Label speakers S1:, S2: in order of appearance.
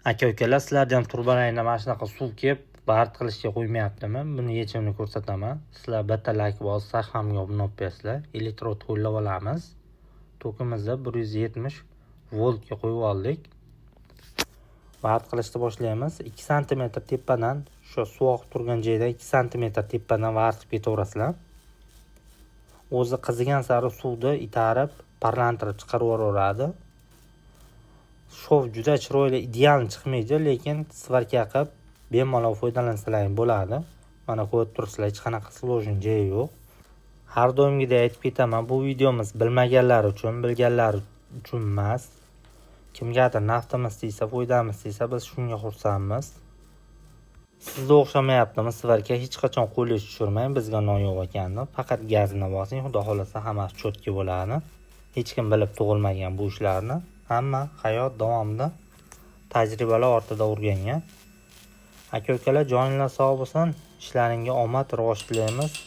S1: Aka-ukalar, sizlarga ham turbalarga mana shunaqa suv kelib, bard qilishga qo'ymayaptimi? Buni yechimini ko'rsataman. Sizlar bitta like bossak hamga obuna bo'lib qo'yasizlar. Elektrod qo'llab olamiz. Tokimizni 170 voltga qo'yib oldik. Bard qilishni boshlaymiz. 2 sm tepadan, shu suv oqib turgan joydan 2 sm tepadan bard qilib ketaverasizlar. O'zi qizigan sari suvni itarib, parlantirib chiqarib yuboradi. Shov juda chiroyli, ideal chiqmaydi, lekin svarka qilib bemalol foydalansalaring bo'ladi. Mana ko'rib turibsizlar, hech qanaqa sложный joyi yo'q. Har doimgidek aytib ketaman, bu videomiz bilmaganlar uchun, bilganlar uchun emas. Kimgadir nafimiz tegsa, foydamiz tegsa, biz shunga xursandmiz. Sizga o'xshamayaptimi svarka? Hech qachon qo'lga tushirmang, bizga noyob ekanini. Faqat gazini bosing, xudo xolasa hammasi cho'tki bo'ladi. Hech kim bilib tug'ilmagan bu ishlarni. Hamma hayot davomida tajribalar ortida o'rgangan. Aka-ukalar, joninglar sog' bo'lsin. Ishlaringga omad, rivoj tilaymiz.